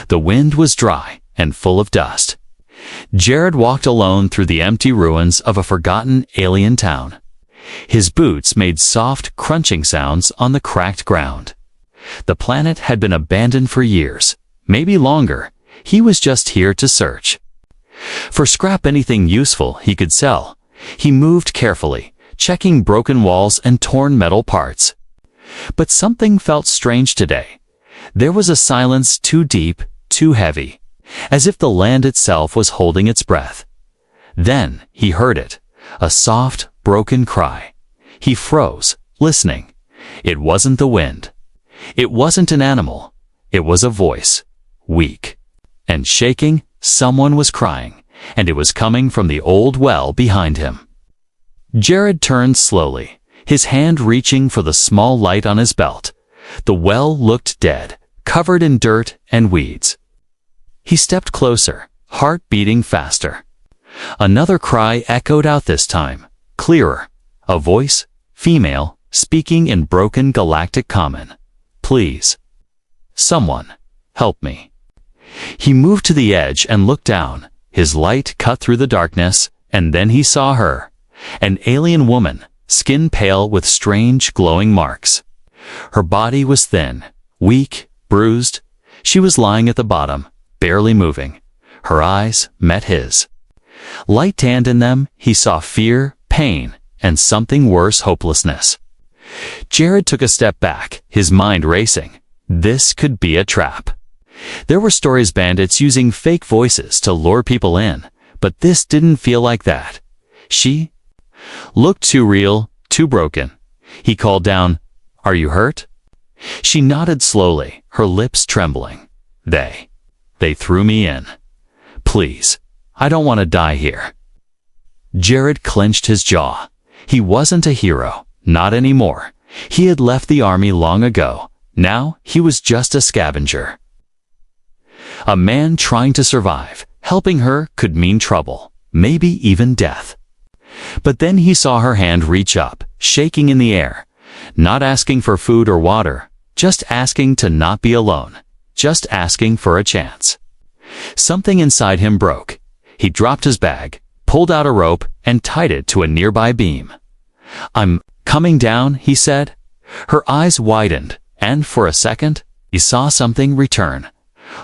The wind was dry and full of dust. Jared walked alone through the empty ruins of a forgotten alien town. His boots made soft, crunching sounds on the cracked ground. The planet had been abandoned for years, maybe longer. He was just here to search for scrap anything useful he could sell. He moved carefully, checking broken walls and torn metal parts. But something felt strange today. There was a silence too deep, too heavy, as if the land itself was holding its breath. Then he heard it, a soft, broken cry. He froze, listening. It wasn't the wind. It wasn't an animal. It was a voice, weak and shaking. Someone was crying, and it was coming from the old well behind him. Jared turned slowly, his hand reaching for the small light on his belt. The well looked dead, covered in dirt and weeds. He stepped closer, heart beating faster. Another cry echoed out this time, clearer. A voice, female, speaking in broken galactic common. Please. Someone, help me. He moved to the edge and looked down. His light cut through the darkness, and then he saw her. An alien woman, skin pale with strange glowing marks. Her body was thin, weak, bruised. She was lying at the bottom, barely moving. Her eyes met his. Light tanned in them, he saw fear, pain, and something worse, hopelessness. Jared took a step back, his mind racing. This could be a trap. There were stories bandits using fake voices to lure people in, but this didn't feel like that. She looked too real, too broken. He called down, "Are you hurt?" She nodded slowly, her lips trembling. They threw me in. Please, I don't want to die here." Jared clenched his jaw. He wasn't a hero, not anymore. He had left the army long ago. Now he was just a scavenger. A man trying to survive. Helping her could mean trouble, maybe even death. But then he saw her hand reach up, shaking in the air, not asking for food or water, just asking to not be alone, just asking for a chance. Something inside him broke. He dropped his bag, pulled out a rope, and tied it to a nearby beam. "I'm coming down," he said. Her eyes widened, and for a second, he saw something return.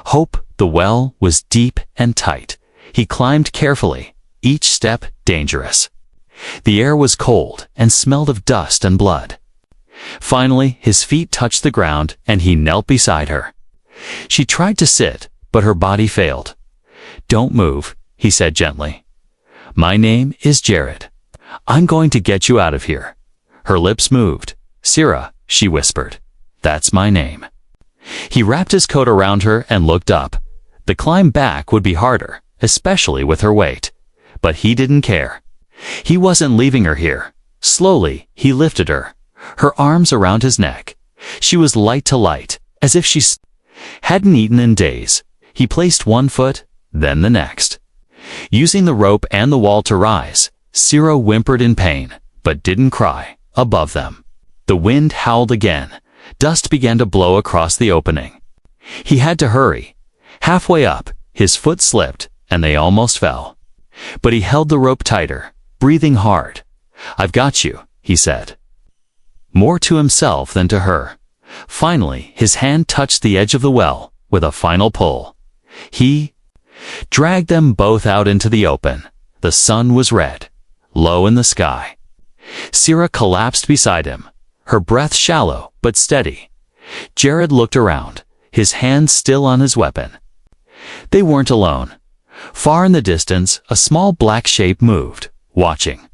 Hope. The well was deep and tight. He climbed carefully, each step dangerous. The air was cold and smelled of dust and blood. Finally, his feet touched the ground, and he knelt beside her. She tried to sit, but her body failed. "Don't move," he said gently. "My name is Jared. I'm going to get you out of here." Her lips moved. "Sira," she whispered. "That's my name." He wrapped his coat around her and looked up. The climb back would be harder, especially with her weight. But he didn't care. He wasn't leaving her here. Slowly, he lifted her, her arms around his neck. She was light to light, as if she hadn't eaten in days. He placed one foot, then the next. Using the rope and the wall to rise, Sira whimpered in pain, but didn't cry. Above them, the wind howled again. Dust began to blow across the opening. He had to hurry. Halfway up, his foot slipped, and they almost fell. But he held the rope tighter, breathing hard. "I've got you," he said. More to himself than to her. Finally, his hand touched the edge of the well, with a final pull. He dragged them both out into the open. The sun was red, low in the sky. Sira collapsed beside him, her breath shallow but steady. Jared looked around, his hand still on his weapon. They weren't alone. Far in the distance, a small black shape moved, watching.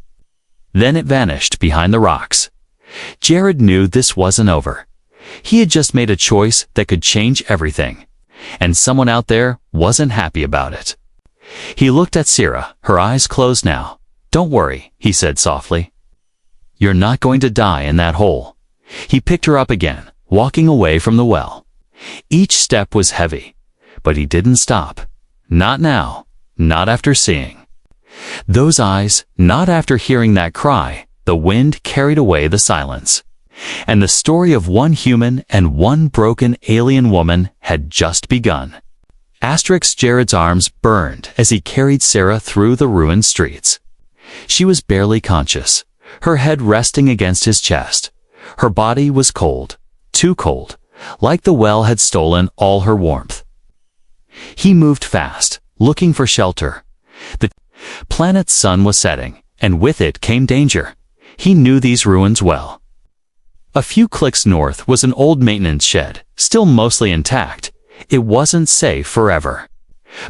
Then it vanished behind the rocks. Jared knew this wasn't over. He had just made a choice that could change everything, and someone out there wasn't happy about it. He looked at Sira, her eyes closed now. "Don't worry," he said softly. "You're not going to die in that hole." He picked her up again, walking away from the well. Each step was heavy, but he didn't stop. Not now, not after seeing those eyes, not after hearing that cry. The wind carried away the silence, and the story of one human and one broken alien woman had just begun. Jared's arms burned as he carried Sarah through the ruined streets. She was barely conscious, her head resting against his chest. Her body was cold, too cold, like the well had stolen all her warmth. He moved fast, looking for shelter. The planet's sun was setting, and with it came danger. He knew these ruins well. A few clicks north was an old maintenance shed, still mostly intact. It wasn't safe forever.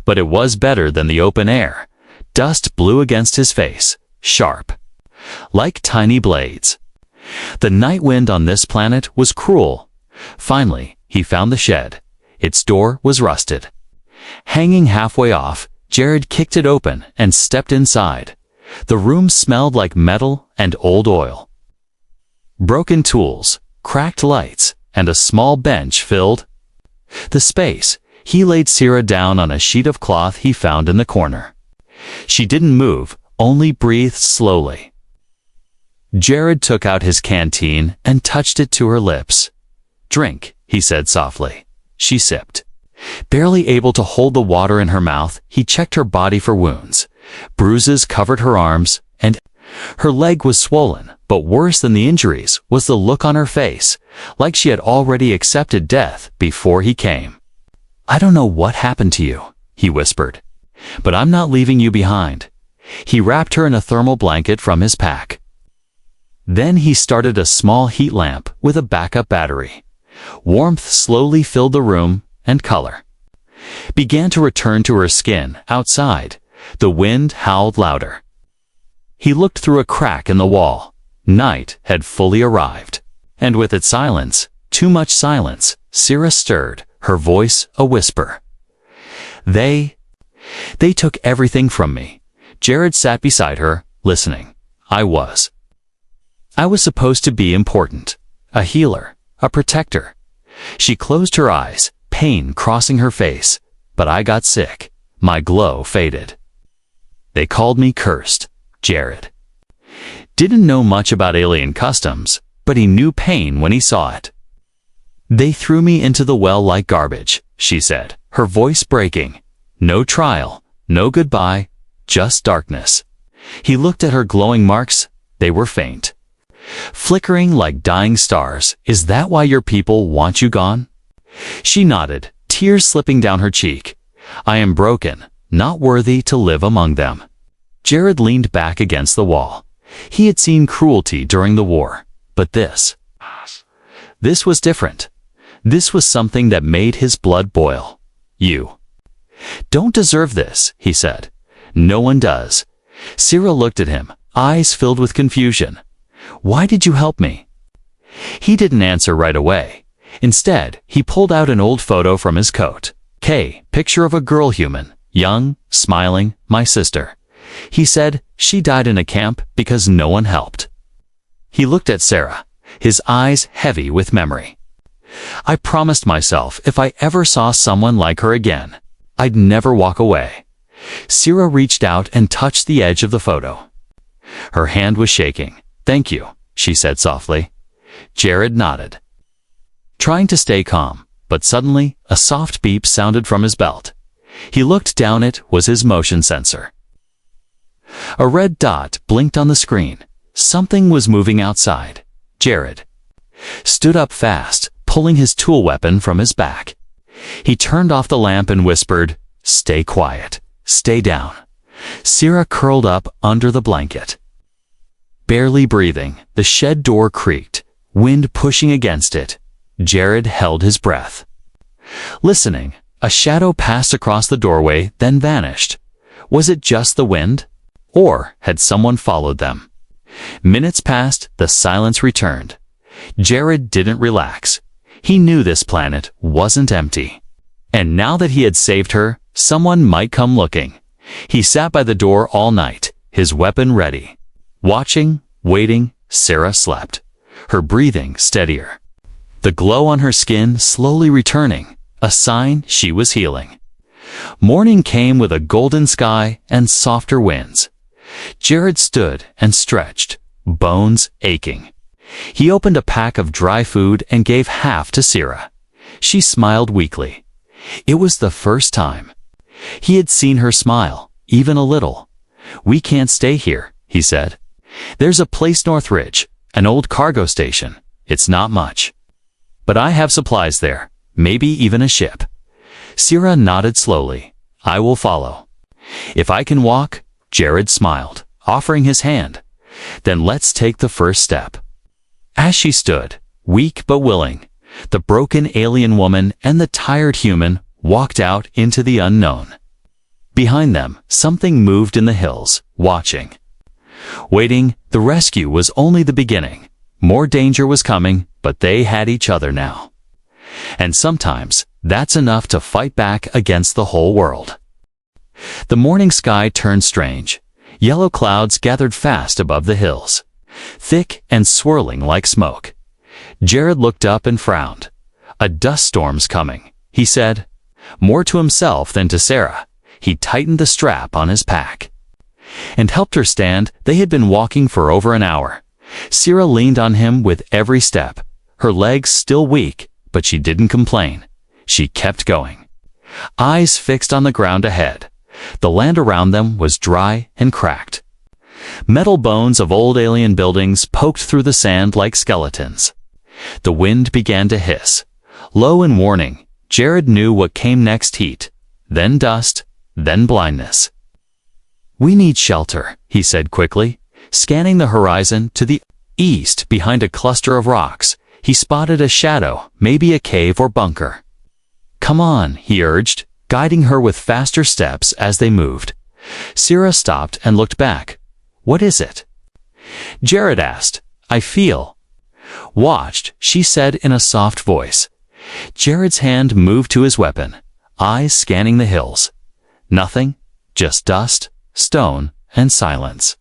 But it was better than the open air. Dust blew against his face, sharp, like tiny blades. The night wind on this planet was cruel. Finally, he found the shed. Its door was rusted. Hanging halfway off, Jared kicked it open and stepped inside. The room smelled like metal and old oil. Broken tools, cracked lights, and a small bench filled the space. He laid Sarah down on a sheet of cloth he found in the corner. She didn't move, only breathed slowly. Jared took out his canteen and touched it to her lips. "Drink," he said softly. She sipped. Barely able to hold the water in her mouth, he checked her body for wounds. Bruises covered her arms, and her leg was swollen, but worse than the injuries was the look on her face, like she had already accepted death before he came. "I don't know what happened to you," he whispered, "but I'm not leaving you behind." He wrapped her in a thermal blanket from his pack. Then he started a small heat lamp with a backup battery. Warmth slowly filled the room, and color began to return to her skin. Outside, the wind howled louder. He looked through a crack in the wall. Night had fully arrived. And with its silence, too much silence, Sarah stirred, her voice a whisper. They took everything from me." Jared sat beside her, listening. I was supposed to be important. A healer, a protector." She closed her eyes, pain crossing her face. "But I got sick. My glow faded. They called me cursed." Jared didn't know much about alien customs, but he knew pain when he saw it. "They threw me into the well like garbage," she said, her voice breaking. "No trial, no goodbye, just darkness." He looked at her glowing marks. They were faint, flickering like dying stars. "Is that why your people want you gone?" She nodded, tears slipping down her cheek. "I am broken, not worthy to live among them." Jared leaned back against the wall. He had seen cruelty during the war, but this was different. This was something that made his blood boil. "You don't deserve this," he said. "No one does." Sarah looked at him, eyes filled with confusion. "Why did you help me?" He didn't answer right away. Instead, he pulled out an old photo from his coat. Picture of a girl human, young, smiling, my sister. He said, "She died in a camp because no one helped." He looked at Sarah, his eyes heavy with memory. "I promised myself if I ever saw someone like her again, I'd never walk away." Sarah reached out and touched the edge of the photo. Her hand was shaking. "Thank you," she said softly. Jared nodded, trying to stay calm, but suddenly a soft beep sounded from his belt. He looked down. It was his motion sensor. A red dot blinked on the screen. Something was moving outside. Jared stood up fast, pulling his tool weapon from his back. He turned off the lamp and whispered, "Stay quiet. Stay down." Sarah curled up under the blanket, barely breathing. The shed door creaked, wind pushing against it. Jared held his breath, listening. A shadow passed across the doorway, then vanished. Was it just the wind? Or had someone followed them? Minutes passed, the silence returned. Jared didn't relax. He knew this planet wasn't empty. And now that he had saved her, someone might come looking. He sat by the door all night, his weapon ready. Watching, waiting, Sarah slept, her breathing steadier. The glow on her skin slowly returning, a sign she was healing. Morning came with a golden sky and softer winds. Jared stood and stretched, bones aching. He opened a pack of dry food and gave half to Sarah. She smiled weakly. It was the first time. He had seen her smile, even a little. "We can't stay here," he said. "There's a place Northridge, an old cargo station. It's not much. But I have supplies there, maybe even a ship." Sierra nodded slowly. "I will follow." "If I can walk," Jared smiled, offering his hand. "Then let's take the first step." As she stood, weak but willing, the broken alien woman and the tired human walked out into the unknown. Behind them, something moved in the hills, watching. Waiting, the rescue was only the beginning. More danger was coming, but they had each other now. And sometimes, that's enough to fight back against the whole world. The morning sky turned strange. Yellow clouds gathered fast above the hills, thick and swirling like smoke. Jared looked up and frowned. "A dust storm's coming," he said. More to himself than to Sarah, he tightened the strap on his pack and helped her stand. They had been walking for over an hour. Sarah leaned on him with every step, her legs still weak, but she didn't complain. She kept going, eyes fixed on the ground ahead. The land around them was dry and cracked. Metal bones of old alien buildings poked through the sand like skeletons. The wind began to hiss. Low and warning, Jared knew what came next: heat, then dust, then blindness. "We need shelter," he said quickly. Scanning the horizon to the east behind a cluster of rocks, he spotted a shadow, maybe a cave or bunker. "Come on," he urged, guiding her with faster steps as they moved. Sarah stopped and looked back. "What is it?" Jared asked. "I feel." "Watched," she said in a soft voice. Jared's hand moved to his weapon, eyes scanning the hills. Nothing, just dust, stone, and silence.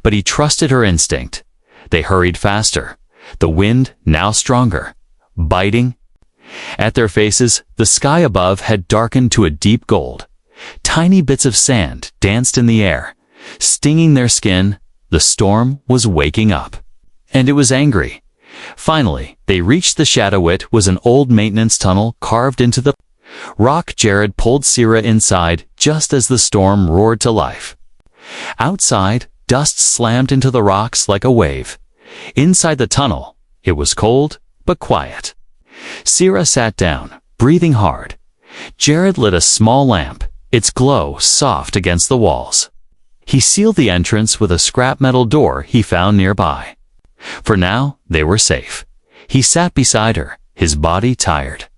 But he trusted her instinct. They hurried faster, the wind now stronger, biting. At their faces, the sky above had darkened to a deep gold. Tiny bits of sand danced in the air, stinging their skin. The storm was waking up. And it was angry. Finally, they reached the shadow. It was an old maintenance tunnel carved into the rock. Jared pulled Sarah inside just as the storm roared to life. Outside, dust slammed into the rocks like a wave. Inside the tunnel, it was cold but quiet. Sarah sat down, breathing hard. Jared lit a small lamp, its glow soft against the walls. He sealed the entrance with a scrap metal door he found nearby. For now, they were safe. He sat beside her, his body tired.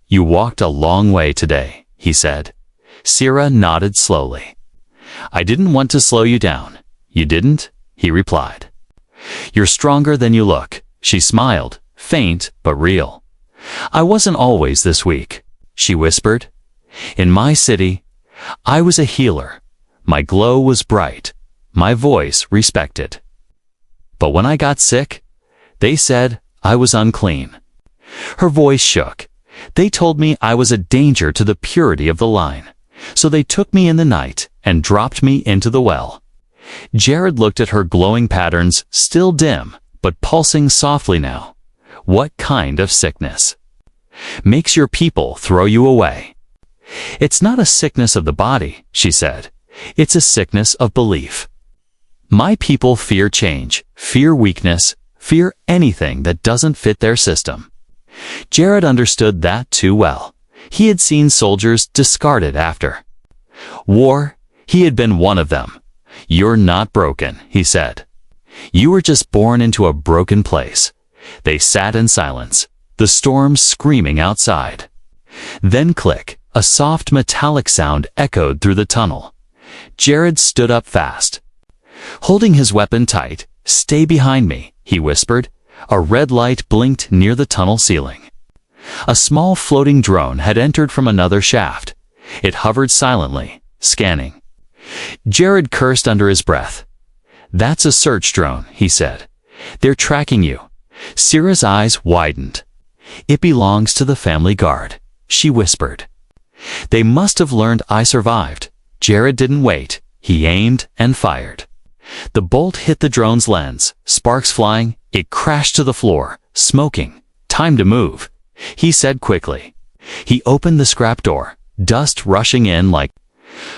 "You walked a long way today," he said. Sarah nodded slowly. "I didn't want to slow you down." "You didn't?" he replied. "You're stronger than you look." She smiled, faint but real. "I wasn't always this weak," she whispered. "In my city, I was a healer. My glow was bright, my voice respected. But when I got sick, they said I was unclean." Her voice shook. "They told me I was a danger to the purity of the line. So they took me in the night and dropped me into the well." Jared looked at her glowing patterns, still dim, but pulsing softly now. "What kind of sickness makes your people throw you away?" "It's not a sickness of the body," she said. "It's a sickness of belief. My people fear change, fear weakness, fear anything that doesn't fit their system." Jared understood that too well. He had seen soldiers discarded after war. He had been one of them. "You're not broken," he said. "You were just born into a broken place." They sat in silence, the storm screaming outside. Then click, a soft metallic sound echoed through the tunnel. Jared stood up fast, holding his weapon tight. "Stay behind me," he whispered. A red light blinked near the tunnel ceiling. A small floating drone had entered from another shaft. It hovered silently, scanning. Jared cursed under his breath. "That's a search drone," he said. "They're tracking you." Sarah's eyes widened. "It belongs to the family guard," she whispered. "They must have learned I survived." Jared didn't wait. He aimed and fired. The bolt hit the drone's lens, sparks flying. It crashed to the floor, smoking. "Time to move," he said quickly. He opened the scrap door, dust rushing in like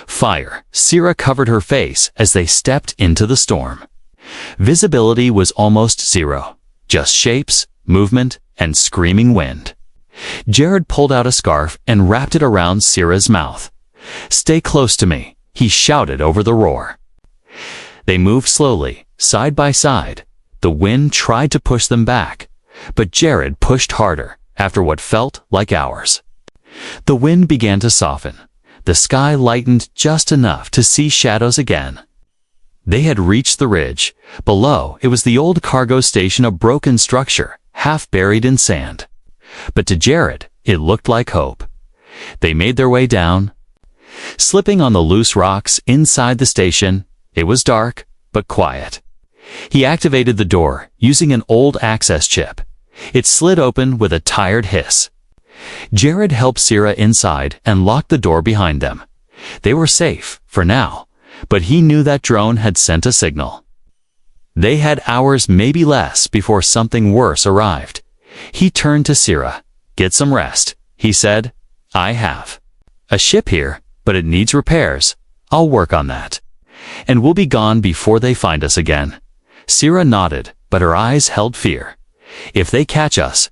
fire. Sierra covered her face as they stepped into the storm. Visibility was almost zero, just shapes, movement, and screaming wind. Jared pulled out a scarf and wrapped it around Sierra's mouth. "Stay close to me," he shouted over the roar. They moved slowly, side by side. The wind tried to push them back, but Jared pushed harder after what felt like hours. The wind began to soften. The sky lightened just enough to see shadows again. They had reached the ridge. Below, it was the old cargo station, a broken structure, half buried in sand. But to Jared, it looked like hope. They made their way down, slipping on the loose rocks inside the station. It was dark, but quiet. He activated the door using an old access chip. It slid open with a tired hiss. Jared helped Sierra inside and locked the door behind them. They were safe, for now, but he knew that drone had sent a signal. They had hours, maybe less, before something worse arrived. He turned to Sierra. "Get some rest," he said. "I have a ship here, but it needs repairs. I'll work on that. And we'll be gone before they find us again." Sierra nodded, but her eyes held fear. "If they catch us—"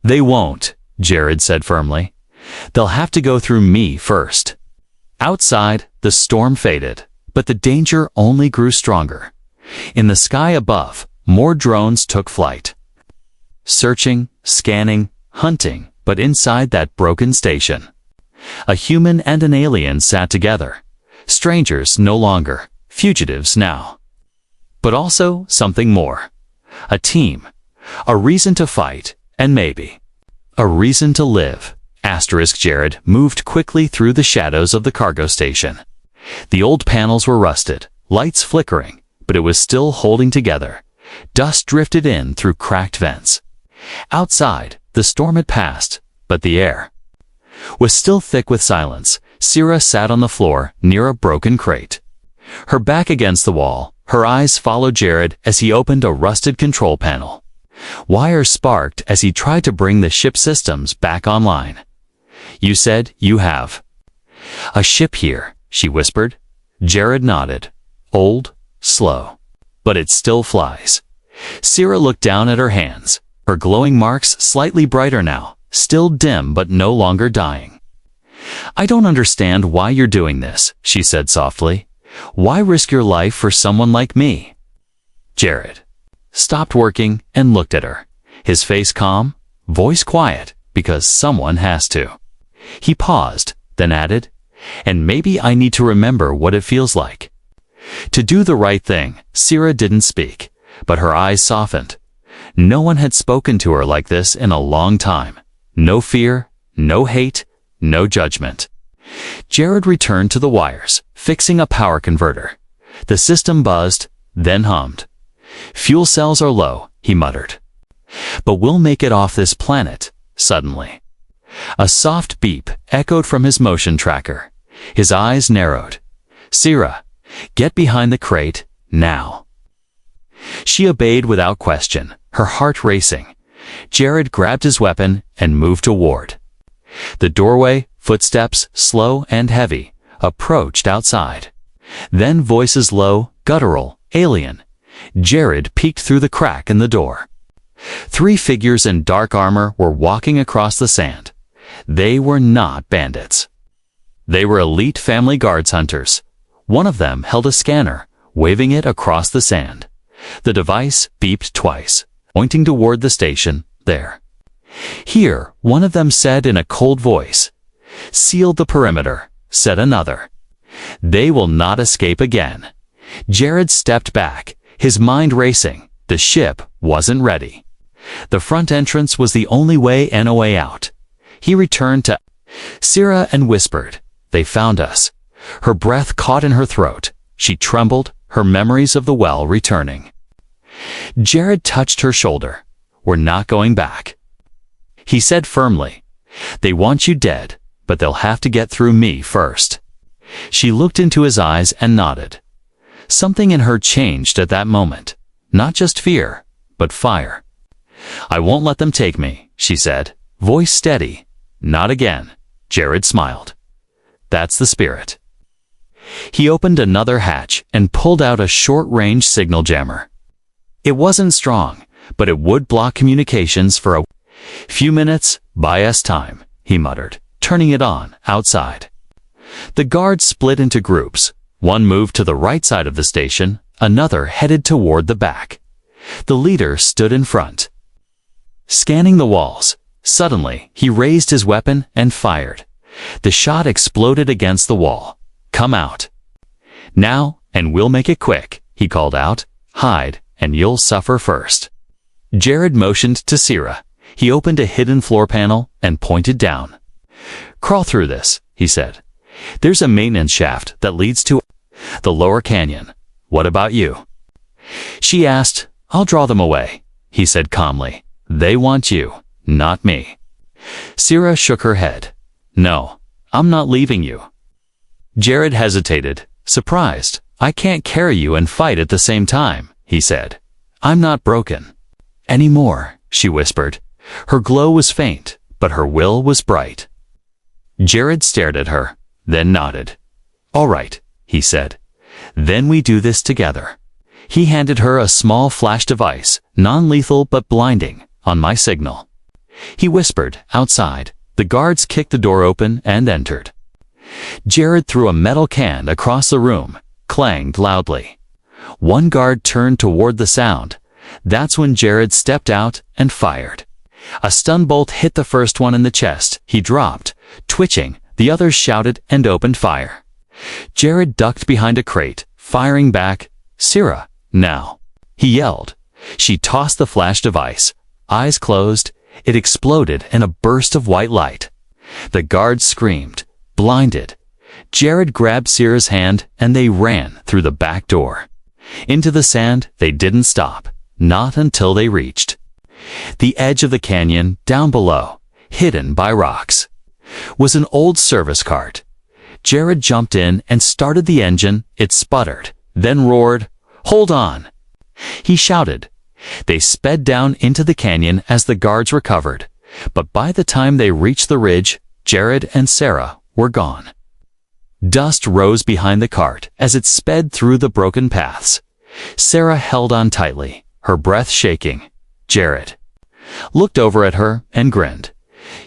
"They won't," Jared said firmly. "They'll have to go through me first." Outside, the storm faded, but the danger only grew stronger. In the sky above, more drones took flight. Searching, scanning, hunting, but inside that broken station, a human and an alien sat together. Strangers no longer, fugitives now. But also something more. A team. A reason to fight, and maybe a reason to live. Jared moved quickly through the shadows of the cargo station. The old panels were rusted, lights flickering, but it was still holding together. Dust drifted in through cracked vents. Outside, the storm had passed, but the air was still thick with silence. Sierra sat on the floor near a broken crate. Her back against the wall, her eyes followed Jared as he opened a rusted control panel. Wires sparked as he tried to bring the ship systems back online. "You said you have a ship here," she whispered. Jared nodded. "Old, slow, but it still flies." Sierra looked down at her hands, her glowing marks slightly brighter now, still dim but no longer dying. "I don't understand why you're doing this," she said softly. "Why risk your life for someone like me?" Jared stopped working and looked at her, his face calm, voice quiet, because someone has to. He paused, then added, "And maybe I need to remember what it feels like to do the right thing." Sierra didn't speak, but her eyes softened. No one had spoken to her like this in a long time. No fear, no hate, no judgment. Jared returned to the wires, fixing a power converter. The system buzzed, then hummed. "Fuel cells are low," he muttered. "But we'll make it off this planet." Suddenly, a soft beep echoed from his motion tracker. His eyes narrowed. "Sierra, get behind the crate, now." She obeyed without question, her heart racing. Jared grabbed his weapon and moved toward the doorway. Footsteps, slow and heavy, approached outside. Then voices low, guttural, alien. Jared peeked through the crack in the door. 3 figures in dark armor were walking across the sand. They were not bandits. They were elite family guards hunters. One of them held a scanner, waving it across the sand. The device beeped twice, pointing toward the station, there. "Here," one of them said in a cold voice. "Seal the perimeter," said another. "They will not escape again." Jared stepped back, his mind racing. The ship wasn't ready. The front entrance was the only way in, a way out. He returned to Sierra and whispered, "They found us." Her breath caught in her throat. She trembled, her memories of the well returning. Jared touched her shoulder. "We're not going back," he said firmly. "They want you dead, but they'll have to get through me first." She looked into his eyes and nodded. Something in her changed at that moment. Not just fear, but fire. "I won't let them take me," she said, voice steady. Not again, Jared smiled. That's the spirit. He opened another hatch and pulled out a short-range signal jammer. It wasn't strong, but it would block communications for a few minutes. Buy us time, he muttered, turning it on outside. The guards split into groups. One moved to the right side of the station, another headed toward the back. The leader stood in front, scanning the walls. Suddenly, he raised his weapon and fired. The shot exploded against the wall. Come out. Now, and we'll make it quick, he called out. Hide, and you'll suffer first. Jared motioned to Sierra. He opened a hidden floor panel and pointed down. Crawl through this, he said. There's a maintenance shaft that leads to the lower canyon. What about you? She asked. I'll draw them away, he said calmly. They want you, not me. Sierra shook her head. No, I'm not leaving you. Jared hesitated, surprised. I can't carry you and fight at the same time, he said. I'm not broken. Anymore, she whispered. Her glow was faint, but her will was bright. Jared stared at her, then nodded. All right, he said. Then we do this together. He handed her a small flash device, non-lethal but blinding, on my signal. He whispered, outside. The guards kicked the door open and entered. Jared threw a metal can across the room, clanged loudly. One guard turned toward the sound. That's when Jared stepped out and fired. A stun bolt hit the first one in the chest. He dropped, twitching. The others shouted and opened fire. Jared ducked behind a crate, firing back. Sierra, now, he yelled. She tossed the flash device. Eyes closed. It exploded in a burst of white light. The guards screamed, blinded. Jared grabbed Sierra's hand and they ran through the back door. Into the sand, they didn't stop, not until they reached the edge of the canyon down below, hidden by rocks, was an old service cart. Jared jumped in and started the engine. It sputtered, then roared. Hold on! He shouted. They sped down into the canyon as the guards recovered, but by the time they reached the ridge, Jared and Sarah were gone. Dust rose behind the cart as it sped through the broken paths. Sarah held on tightly, her breath shaking. Jared looked over at her and grinned.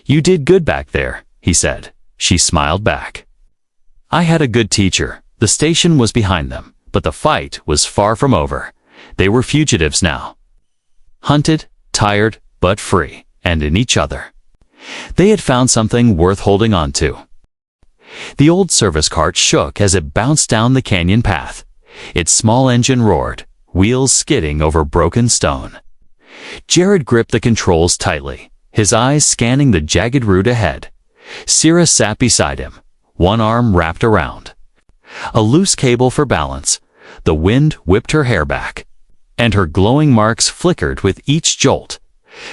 You did good back there, he said. She smiled back. I had a good teacher. The station was behind them, but the fight was far from over. They were fugitives now. Hunted, tired, but free, and in each other. They had found something worth holding on to. The old service cart shook as it bounced down the canyon path. Its small engine roared, wheels skidding over broken stone. Jared gripped the controls tightly, his eyes scanning the jagged route ahead. Sierra sat beside him, one arm wrapped around a loose cable for balance. The wind whipped her hair back, and her glowing marks flickered with each jolt.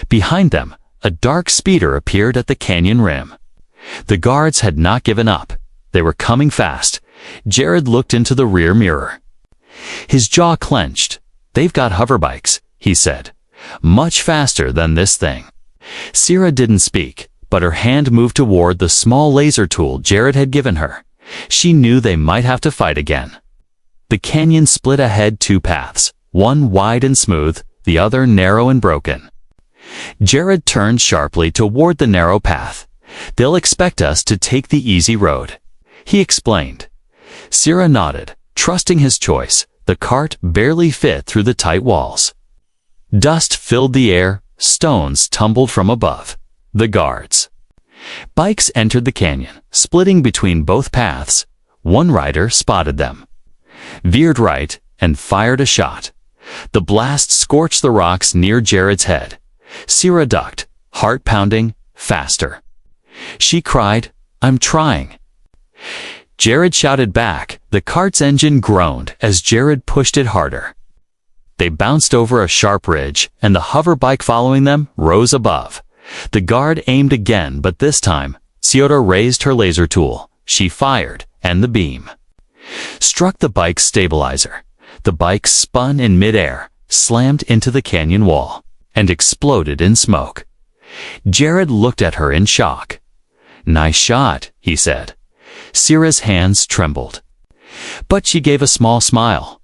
Behind them, a dark speeder appeared at the canyon rim. The guards had not given up. They were coming fast. Jared looked into the rear mirror. His jaw clenched. They've got hoverbikes, he said. Much faster than this thing. Sierra didn't speak, but her hand moved toward the small laser tool Jared had given her. She knew they might have to fight again. The canyon split ahead two paths, one wide and smooth, the other narrow and broken. Jared turned sharply toward the narrow path. They'll expect us to take the easy road, he explained. Sierra nodded, trusting his choice. The cart barely fit through the tight walls. Dust filled the air, stones tumbled from above. The guards. Bikes entered the canyon, splitting between both paths. One rider spotted them, veered right, and fired a shot. The blast scorched the rocks near Jared's head. Sierra ducked, heart pounding, faster. She cried, I'm trying. Jared shouted back. The cart's engine groaned as Jared pushed it harder. They bounced over a sharp ridge, and the hover bike following them rose above. The guard aimed again, but this time, Sierra raised her laser tool. She fired, and the beam struck the bike's stabilizer. The bike spun in midair, slammed into the canyon wall, and exploded in smoke. Jared looked at her in shock. "Nice shot," he said. Sierra's hands trembled. But she gave a small smile.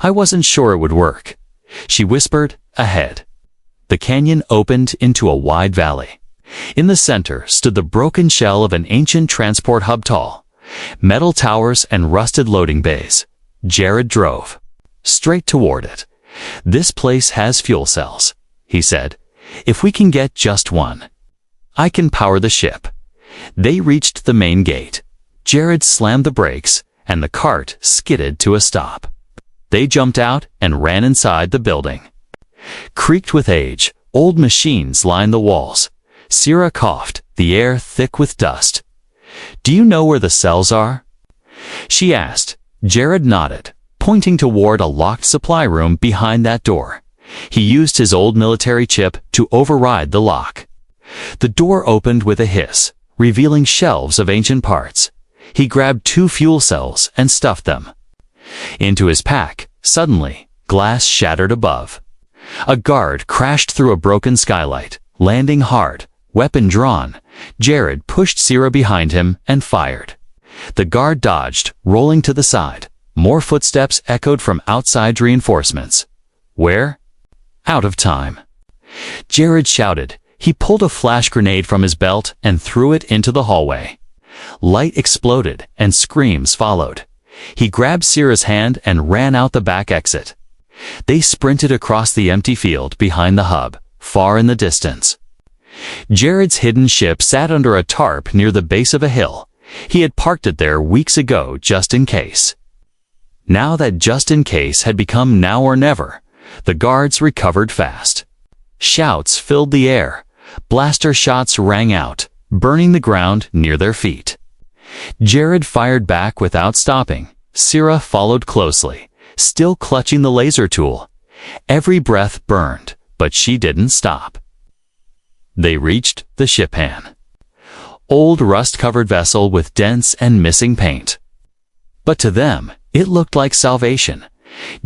"I wasn't sure it would work." She whispered, "Ahead." The canyon opened into a wide valley. In the center stood the broken shell of an ancient transport hub, tall metal towers and rusted loading bays. Jared drove straight toward it. "This place has fuel cells," he said. "If we can get just one, I can power the ship." They reached the main gate. Jared slammed the brakes, and the cart skidded to a stop. They jumped out and ran inside the building. Creaked with age, old machines lined the walls. Sierra coughed, the air thick with dust. "Do you know where the cells are?" she asked. Jared nodded, pointing toward a locked supply room behind that door. He used his old military chip to override the lock. The door opened with a hiss, revealing shelves of ancient parts. He grabbed 2 fuel cells and stuffed them into his pack. Suddenly, glass shattered above. A guard crashed through a broken skylight, landing hard, weapon drawn. Jared pushed Sierra behind him and fired. The guard dodged, rolling to the side. More footsteps echoed from outside reinforcements. "Where?" "Out of time." Jared shouted. He pulled a flash grenade from his belt and threw it into the hallway. Light exploded and screams followed. He grabbed Sierra's hand and ran out the back exit. They sprinted across the empty field behind the hub, far in the distance. Jared's hidden ship sat under a tarp near the base of a hill. He had parked it there weeks ago just in case. Now that just in case had become now or never, the guards recovered fast. Shouts filled the air. Blaster shots rang out, burning the ground near their feet. Jared fired back without stopping. Sierra followed closely, still clutching the laser tool. Every breath burned, but she didn't stop. They reached the shippan. Old rust-covered vessel with dents and missing paint. But to them, it looked like salvation.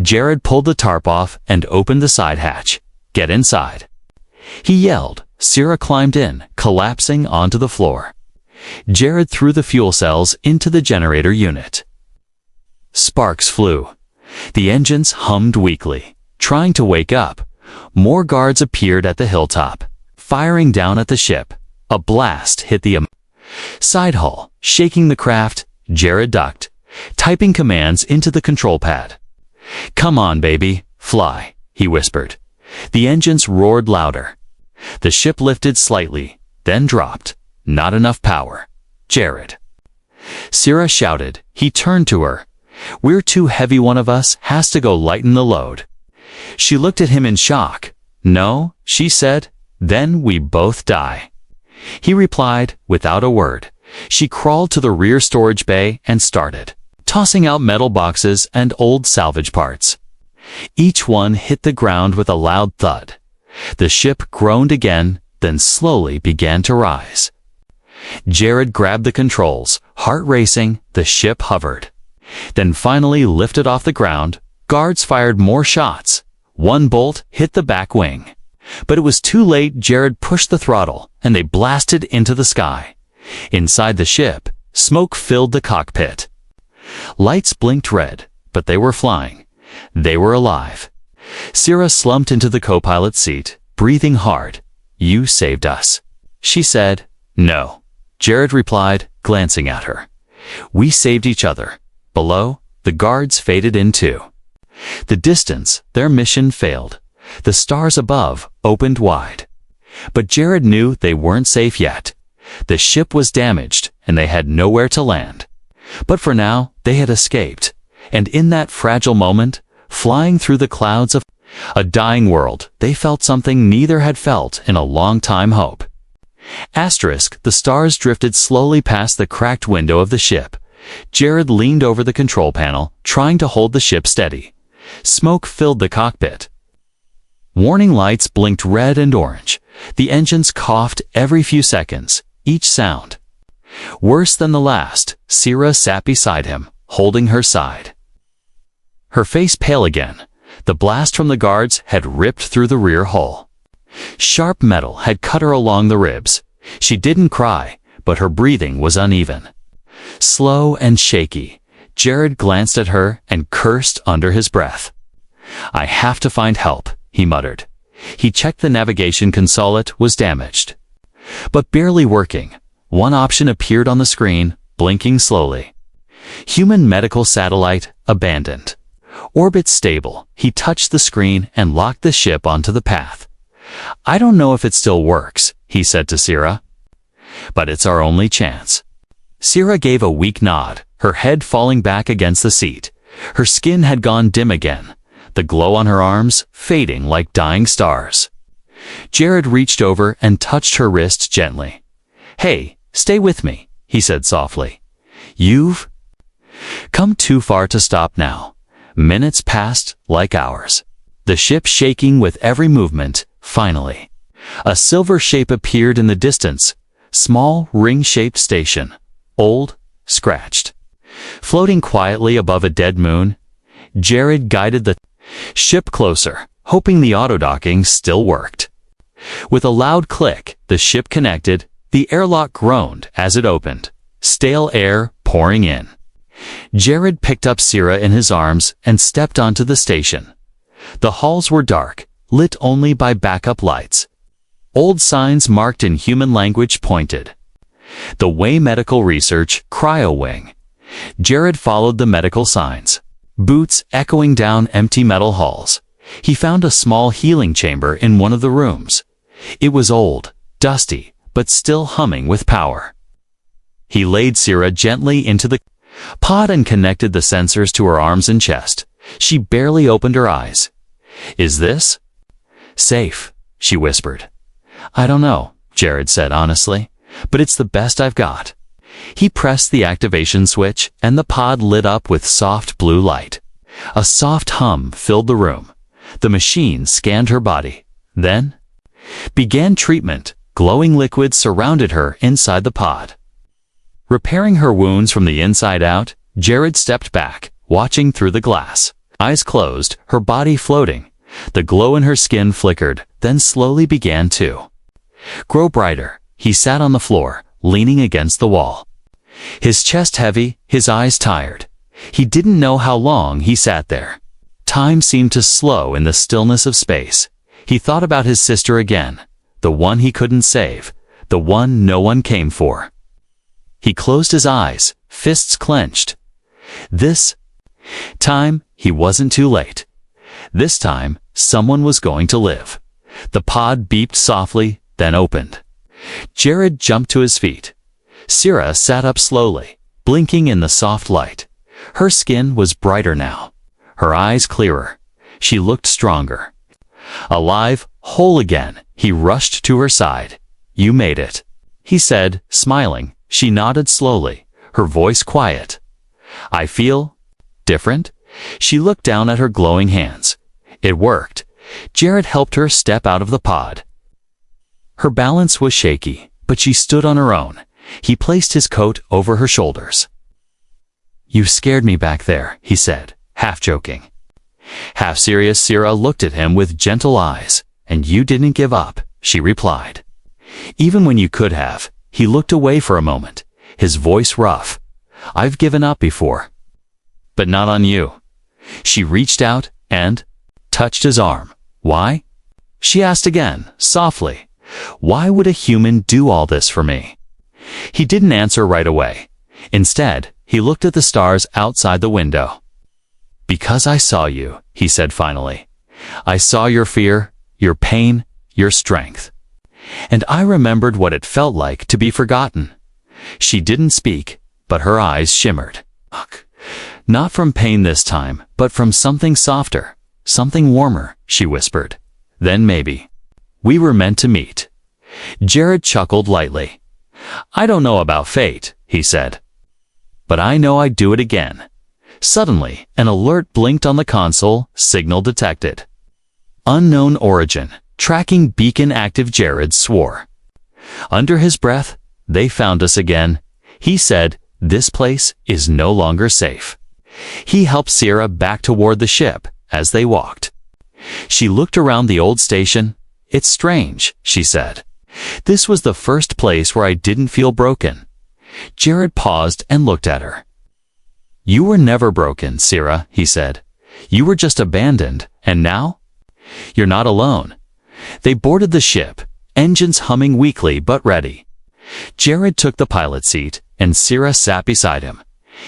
Jared pulled the tarp off and opened the side hatch. "Get inside," he yelled. Sierra climbed in, collapsing onto the floor. Jared threw the fuel cells into the generator unit. Sparks flew. The engines hummed weakly, trying to wake up. More guards appeared at the hilltop, firing down at the ship. A blast hit the side hull, shaking the craft. Jared ducked, typing commands into the control pad. "Come on, baby, fly," he whispered. The engines roared louder. The ship lifted slightly, then dropped. Not enough power. "Jared," Sierra shouted. He turned to her. "We're too heavy. One of us has to go lighten the load." She looked at him in shock. "No," she said. "Then we both die." He replied without a word. She crawled to the rear storage bay and started tossing out metal boxes and old salvage parts. Each one hit the ground with a loud thud. The ship groaned again, then slowly began to rise. Jared grabbed the controls, heart racing. The ship hovered, then finally lifted off the ground. Guards fired more shots. One bolt hit the back wing. But it was too late. Jared pushed the throttle, and they blasted into the sky. Inside the ship, smoke filled the cockpit. Lights blinked red, but they were flying. They were alive. Sierra slumped into the co-pilot seat, breathing hard. "You saved us," she said. "No," Jared replied, glancing at her. "We saved each other." Below, the guards faded in too. The distance, their mission failed. The stars above opened wide. But Jared knew they weren't safe yet. The ship was damaged, and they had nowhere to land. But for now, they had escaped. And in that fragile moment, flying through the clouds of a dying world, they felt something neither had felt in a long time: hope. Asterisk, the stars drifted slowly past the cracked window of the ship. Jared leaned over the control panel, trying to hold the ship steady. Smoke filled the cockpit. Warning lights blinked red and orange. The engines coughed every few seconds, each sound worse than the last. Sierra sat beside him, holding her side. Her face pale again. The blast from the guards had ripped through the rear hull. Sharp metal had cut her along the ribs. She didn't cry, but her breathing was uneven. Slow and shaky, Jared glanced at her and cursed under his breath. "I have to find help," he muttered. He checked the navigation console. It was damaged, but barely working. One option appeared on the screen, blinking slowly. Human medical satellite abandoned. Orbit stable. He touched the screen and locked the ship onto the path. "I don't know if it still works," he said to Sierra, "but it's our only chance." Sierra gave a weak nod, her head falling back against the seat. Her skin had gone dim again, the glow on her arms fading like dying stars. Jared reached over and touched her wrist gently. "Hey, stay with me," he said softly. "You've come too far to stop now." Minutes passed like hours, the ship shaking with every movement. Finally, a silver shape appeared in the distance. Small, ring-shaped station. Old, scratched. Floating quietly above a dead moon, Jared guided the ship closer, hoping the autodocking still worked. With a loud click, the ship connected. The airlock groaned as it opened, stale air pouring in. Jared picked up Sierra in his arms and stepped onto the station. The halls were dark, lit only by backup lights. Old signs marked in human language pointed. The Way Medical Research Cryo Wing. Jared followed the medical signs, boots echoing down empty metal halls. He found a small healing chamber in one of the rooms. It was old, dusty, but still humming with power. He laid Sierra gently into the pod and connected the sensors to her arms and chest. She barely opened her eyes. "Is this safe?" she whispered. "I don't know," Jared said honestly, "but it's the best I've got." He pressed the activation switch, and the pod lit up with soft blue light. A soft hum filled the room. The machine scanned her body, then began treatment. Glowing liquid surrounded her inside the pod. Repairing her wounds from the inside out, Jared stepped back, watching through the glass. Eyes closed, her body floating. The glow in her skin flickered, then slowly began to grow brighter. He sat on the floor, leaning against the wall. His chest heavy, his eyes tired. He didn't know how long he sat there. Time seemed to slow in the stillness of space. He thought about his sister again, the one he couldn't save, the one no one came for. He closed his eyes, fists clenched. This time, he wasn't too late. This time, someone was going to live. The pod beeped softly, then opened. Jared jumped to his feet. Sierra sat up slowly, blinking in the soft light. Her skin was brighter now, her eyes clearer. She looked stronger. Alive, whole again, he rushed to her side. "You made it," he said, smiling. She nodded slowly, her voice quiet. "I feel different?" She looked down at her glowing hands. It worked. Jared helped her step out of the pod. Her balance was shaky, but she stood on her own. He placed his coat over her shoulders. "You scared me back there," he said, half joking. Half serious, Sierra looked at him with gentle eyes. "And you didn't give up," she replied. "Even when you could have." He looked away for a moment, his voice rough. "I've given up before, but not on you." She reached out and touched his arm. "Why?" she asked again, softly. "Why would a human do all this for me?" He didn't answer right away. Instead, he looked at the stars outside the window. "Because I saw you," he said finally. "I saw your fear, your pain, your strength. And I remembered what it felt like to be forgotten." She didn't speak, but her eyes shimmered. "Not from pain this time, but from something softer, something warmer," she whispered. "Then maybe we were meant to meet." Jared chuckled lightly. "I don't know about fate," he said, "but I know I'd do it again." Suddenly, an alert blinked on the console, signal detected. Unknown origin. Tracking beacon active. Jared swore. Under his breath, "They found us again." He said, "This place is no longer safe." He helped Sierra back toward the ship as they walked. She looked around the old station. "It's strange," she said. This was the first place where I didn't feel broken. Jared paused and looked at her. You were never broken, Sierra, he said. You were just abandoned, and now? You're not alone. They boarded the ship, engines humming weakly but ready. Jared took the pilot seat, and Sierra sat beside him.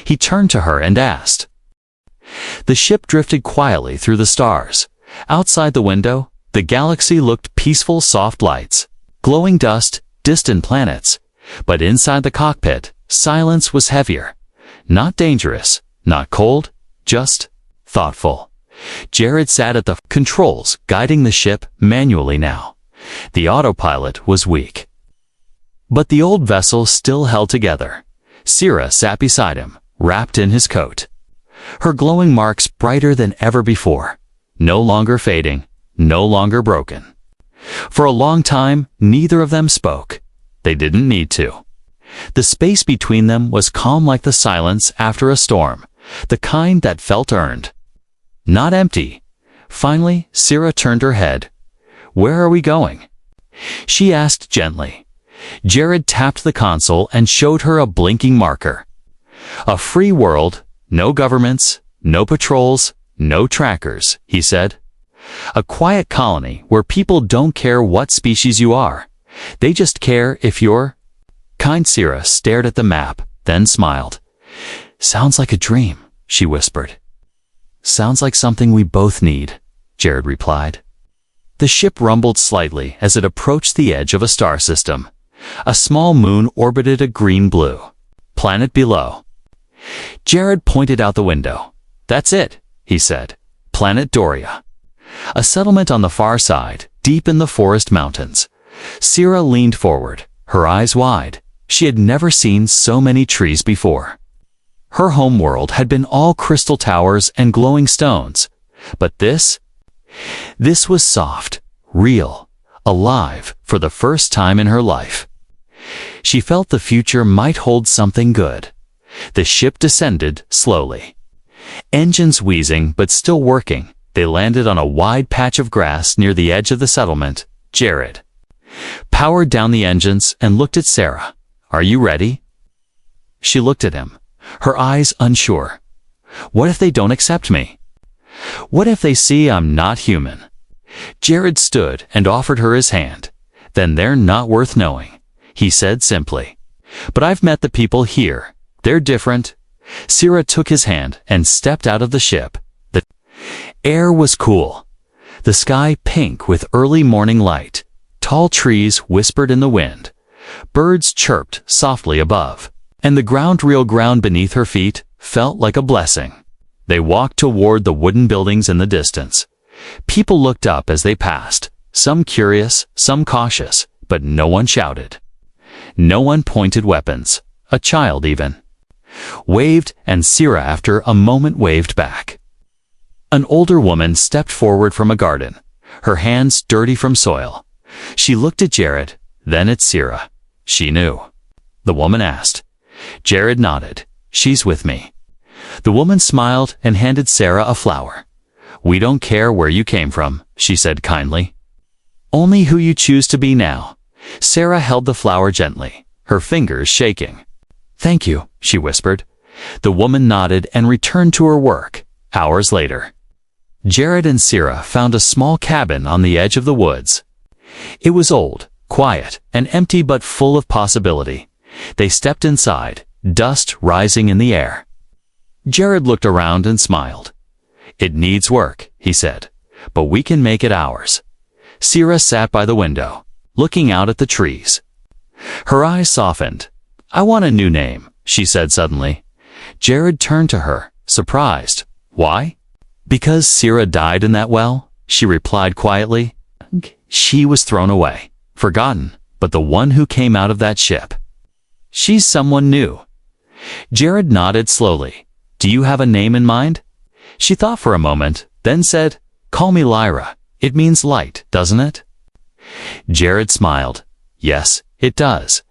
He turned to her and asked. The ship drifted quietly through the stars. Outside the window, the galaxy looked peaceful, soft lights, glowing dust, distant planets. But inside the cockpit, silence was heavier. Not dangerous, not cold, just thoughtful. Jared sat at the controls, guiding the ship manually now. The autopilot was weak. But the old vessel still held together. Sierra sat beside him, wrapped in his coat. Her glowing marks brighter than ever before. No longer fading, no longer broken. For a long time, neither of them spoke. They didn't need to. The space between them was calm like the silence after a storm, the kind that felt earned. Not empty. Finally, Sierra turned her head. Where are we going? She asked gently. Jared tapped the console and showed her a blinking marker. A free world, no governments, no patrols, no trackers, he said. A quiet colony where people don't care what species you are. They just care if you're... Kind Sierra stared at the map, then smiled. Sounds like a dream, she whispered. Sounds like something we both need, Jared replied. The ship rumbled slightly as it approached the edge of a star system. A small moon orbited a green-blue planet below. Jared pointed out the window. That's it, he said. Planet Doria. A settlement on the far side, deep in the forest mountains. Sierra leaned forward, her eyes wide. She had never seen so many trees before. Her home world had been all crystal towers and glowing stones. But this was soft, real, alive for the first time in her life. She felt the future might hold something good. The ship descended slowly. Engines wheezing but still working, they landed on a wide patch of grass near the edge of the settlement. Jared powered down the engines and looked at Sarah. Are you ready? She looked at him, her eyes unsure. What if they don't accept me? What if they see I'm not human? Jared stood and offered her his hand. Then they're not worth knowing, he said simply. But I've met the people here. They're different. Sierra took his hand and stepped out of the ship. The air was cool. The sky pink with early morning light. Tall trees whispered in the wind. Birds chirped softly above. And the real ground beneath her feet felt like a blessing. They walked toward the wooden buildings in the distance. People looked up as they passed, some curious, some cautious, but no one shouted. No one pointed weapons, a child even. Waved, and Sierra after a moment waved back. An older woman stepped forward from a garden, her hands dirty from soil. She looked at Jared, then at Sierra. She knew. The woman asked. Jared nodded. She's with me. The woman smiled and handed Sarah a flower. We don't care where you came from, she said kindly. Only who you choose to be now. Sarah held the flower gently, her fingers shaking. Thank you, she whispered. The woman nodded and returned to her work. Hours later, Jared and Sierra found a small cabin on the edge of the woods. It was old, quiet, and empty but full of possibility. They stepped inside, dust rising in the air. Jared looked around and smiled. It needs work, he said, but we can make it ours. Sierra sat by the window, looking out at the trees. Her eyes softened. I want a new name, she said suddenly. Jared turned to her, surprised. Why? Because Sierra died in that well, she replied quietly. She was thrown away, forgotten, but the one who came out of that ship. She's someone new. Jared nodded slowly. Do you have a name in mind? She thought for a moment, then said, Call me Lyra. It means light, doesn't it? Jared smiled. Yes, it does.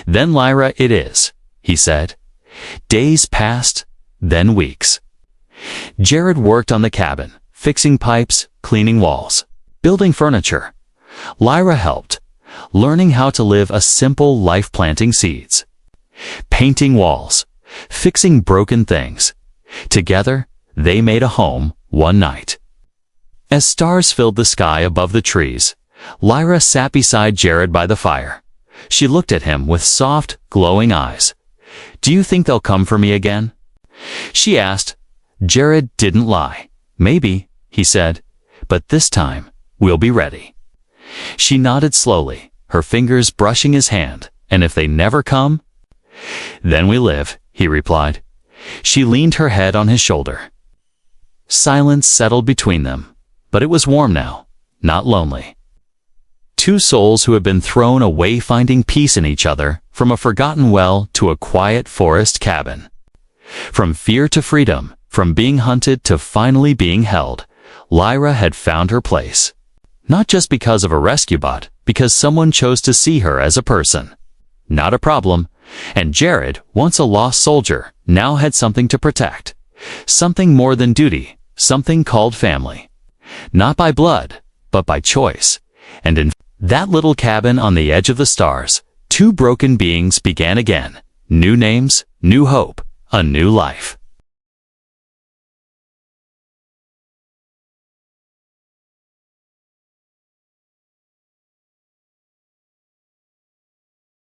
Then Lyra it is, he said. Days passed, then weeks. Jared worked on the cabin, fixing pipes, cleaning walls, building furniture. Lyra helped, learning how to live a simple life, planting seeds, painting walls, fixing broken things. Together, they made a home one night. As stars filled the sky above the trees, Lyra sat beside Jared by the fire. She looked at him with soft, glowing eyes. "Do you think they'll come for me again?" she asked. Jared didn't lie. "Maybe," he said, "but this time, we'll be ready." She nodded slowly, her fingers brushing his hand. "And if they never come?" "Then we live," he replied. She leaned her head on his shoulder. Silence settled between them, but it was warm now, not lonely. Two souls who had been thrown away, finding peace in each other, from a forgotten well to a quiet forest cabin. From fear to freedom, from being hunted to finally being held, Lyra had found her place. Not just because of a rescue bot, because someone chose to see her as a person. Not a problem. And Jared, once a lost soldier, now had something to protect. Something more than duty, something called family. Not by blood, but by choice. And in that little cabin on the edge of the stars, two broken beings began again. New names, new hope, a new life.